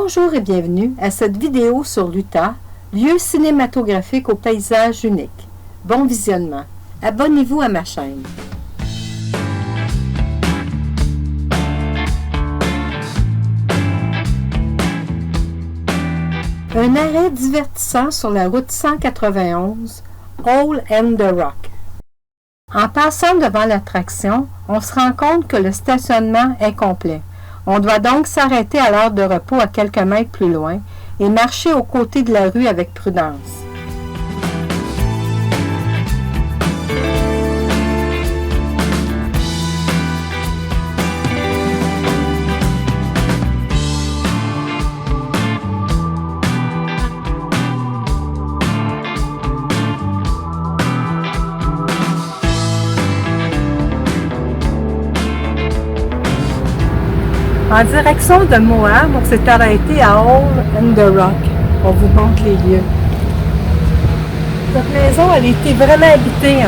Bonjour et bienvenue à cette vidéo sur l'Utah, lieu cinématographique au paysage unique. Bon visionnement. Abonnez-vous à ma chaîne. Un arrêt divertissant sur la route 191, Hole in the Rock. En passant devant l'attraction, on se rend compte que le stationnement est complet. On doit donc s'arrêter à l'heure de repos à quelques mètres plus loin et marcher aux côtés de la rue avec prudence. En direction de Moab, on s'est arrêté à Hole in the Rock. On vous montre les lieux. Cette maison, elle a été vraiment habitée.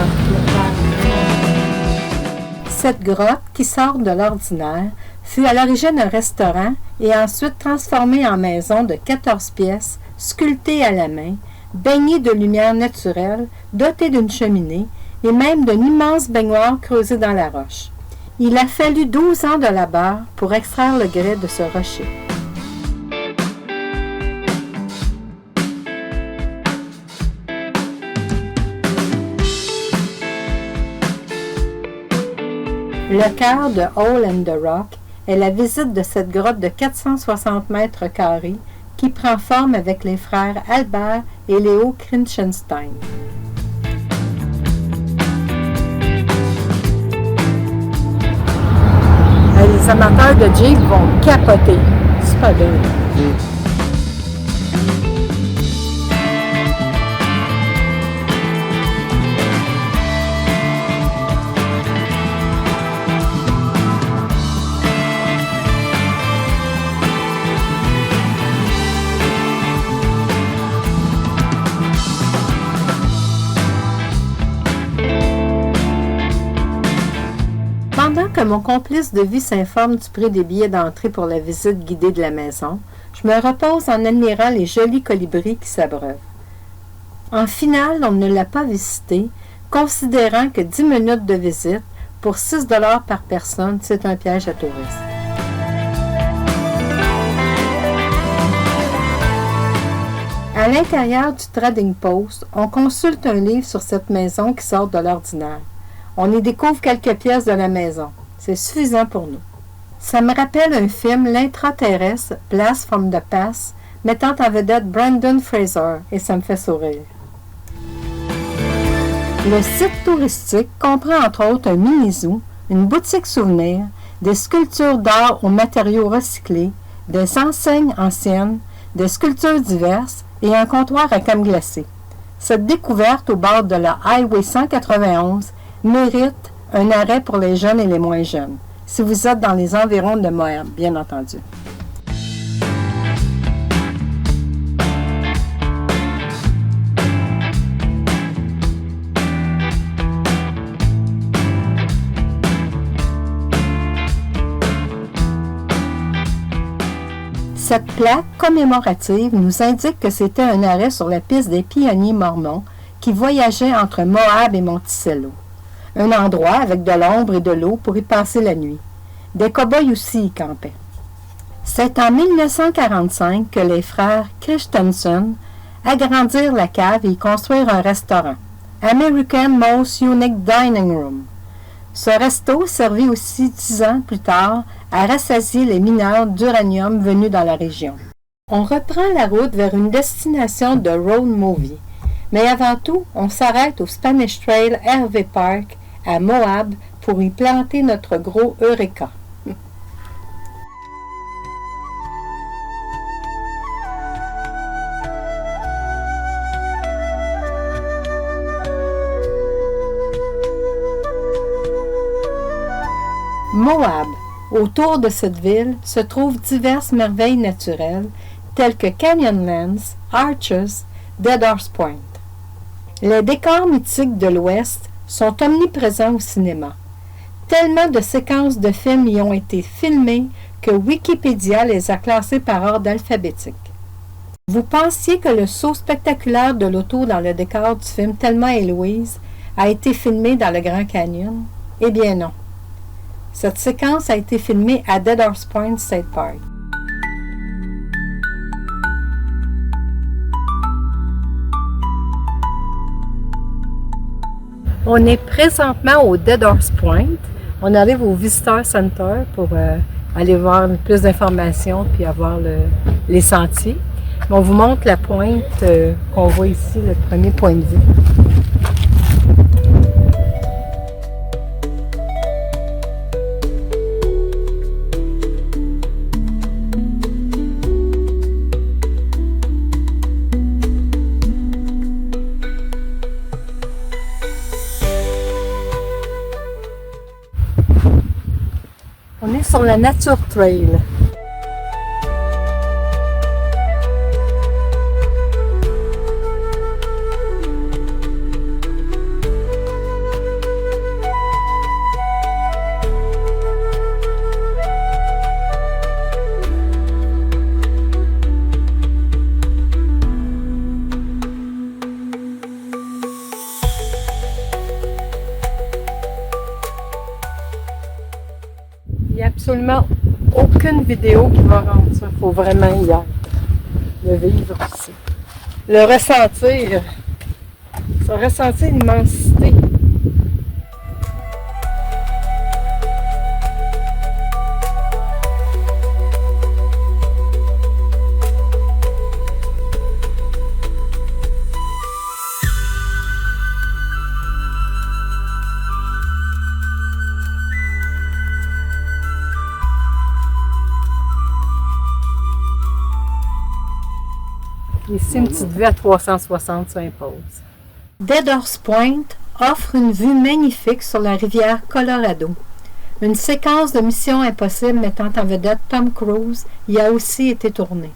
Cette grotte, qui sort de l'ordinaire, fut à l'origine un restaurant et ensuite transformée en maison de 14 pièces, sculptée à la main, baignée de lumière naturelle, dotée d'une cheminée et même d'un immense baignoire creusé dans la roche. Il a fallu 12 ans de labeur pour extraire le grès de ce rocher. Le cœur de Hole in the Rock est la visite de cette grotte de 460 mètres carrés qui prend forme avec les frères Albert et Léo Krinchenstein. Les amateurs de Jeep vont capoter. Super bien. Pendant que mon complice de vie s'informe du prix des billets d'entrée pour la visite guidée de la maison, je me repose en admirant les jolis colibris qui s'abreuvent. En finale, on ne l'a pas visité, considérant que 10 minutes de visite, pour 6 $ par personne, c'est un piège à touristes. À l'intérieur du Trading Post, on consulte un livre sur cette maison qui sort de l'ordinaire. On y découvre quelques pièces de la maison. C'est suffisant pour nous. Ça me rappelle un film, L'intraterrestre, Blast from the Past, mettant en vedette Brendan Fraser, et ça me fait sourire. Le site touristique comprend entre autres un mini-zoo, une boutique souvenir, des sculptures d'art aux matériaux recyclés, des enseignes anciennes, des sculptures diverses et un comptoir à crème glacée. Cette découverte au bord de la Highway 191 mérite un arrêt pour les jeunes et les moins jeunes, si vous êtes dans les environs de Moab, bien entendu. Cette plaque commémorative nous indique que c'était un arrêt sur la piste des pionniers mormons qui voyageaient entre Moab et Monticello. Un endroit avec de l'ombre et de l'eau pour y passer la nuit. Des cow-boys aussi y campaient. C'est en 1945 que les frères Christensen agrandirent la cave et y construirent un restaurant, American Most Unique Dining Room. Ce resto servit aussi 10 ans plus tard à rassasier les mineurs d'uranium venus dans la région. On reprend la route vers une destination de road movie, mais avant tout, on s'arrête au Spanish Trail RV Park à Moab pour y planter notre gros Eureka. Moab. Autour de cette ville se trouvent diverses merveilles naturelles telles que Canyonlands, Arches, Dead Horse Point. Les décors mythiques de l'Ouest sont omniprésents au cinéma. Tellement de séquences de films y ont été filmées que Wikipédia les a classés par ordre alphabétique. Vous pensiez que le saut spectaculaire de l'auto dans le décor du film Thelma et Louise a été filmé dans le Grand Canyon? Eh bien non. Cette séquence a été filmée à Dead Horse Point State Park. On est présentement au Dead Horse Point. On arrive au Visitor Center pour aller voir plus d'informations puis avoir les sentiers. On vous montre la pointe qu'on voit ici, le premier point de vue. On est sur la Nature Trail. Il n'y a absolument aucune vidéo qui va rendre ça. Il faut vraiment y être. Le vivre aussi. Le ressentir. Se ressentir l'immensité. Ici, une petite vue à 360 s'impose. Dead Horse Point offre une vue magnifique sur la rivière Colorado. Une séquence de Mission Impossible mettant en vedette Tom Cruise y a aussi été tournée.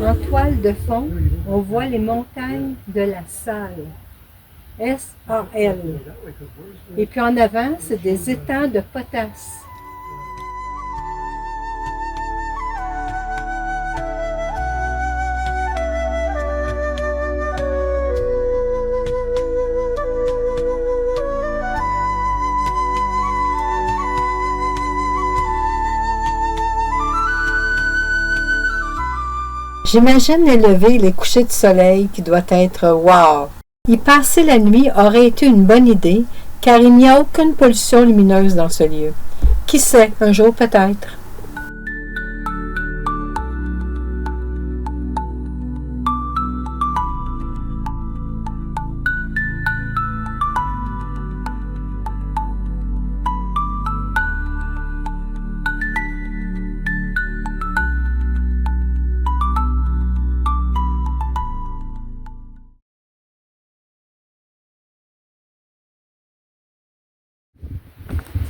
En toile de fond, on voit les montagnes de la Salle. S-A-L. Et puis en avant, c'est des étangs de potasse. J'imagine les levées et les couchers de soleil qui doit être wow! Y passer la nuit aurait été une bonne idée, car il n'y a aucune pollution lumineuse dans ce lieu. Qui sait, un jour peut-être.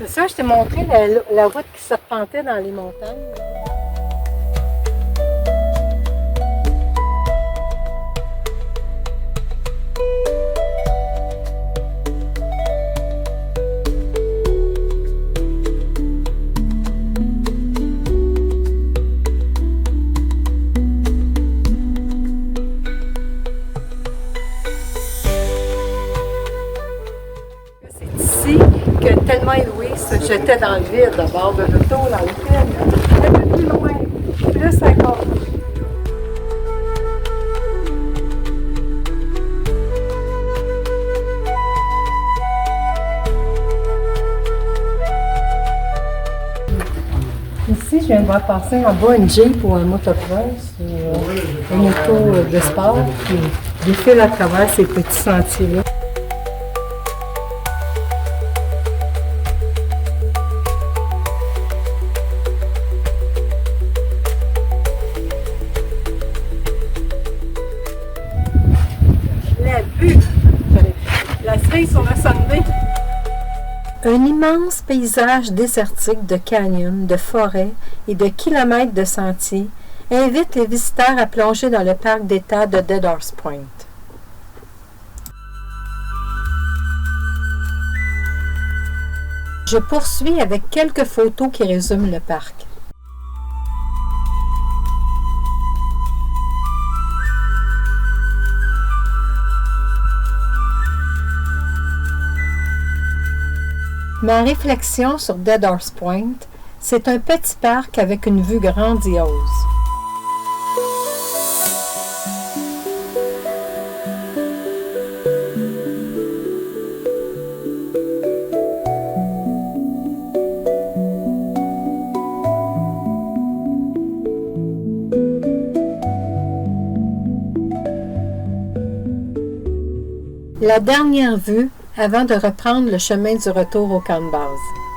C'est ça, je t'ai montré la route qui serpentait dans les montagnes. C'est ici que Thelma et Louise se jetaient dans le vide, à bord de l'auto, dans le film. Un peu plus loin, plus encore. Ici, je viens de voir passer en bas une Jeep ou un motocross, une auto de sport qui défile à travers ces petits sentiers-là. La vue, la cerise sur le Sunday. Un immense paysage désertique de canyons, de forêts et de kilomètres de sentiers invite les visiteurs à plonger dans le parc d'État de Dead Horse Point. Je poursuis avec quelques photos qui résument le parc. Ma réflexion sur Dead Horse Point, c'est un petit parc avec une vue grandiose. La dernière vue avant de reprendre le chemin du retour au camp de base.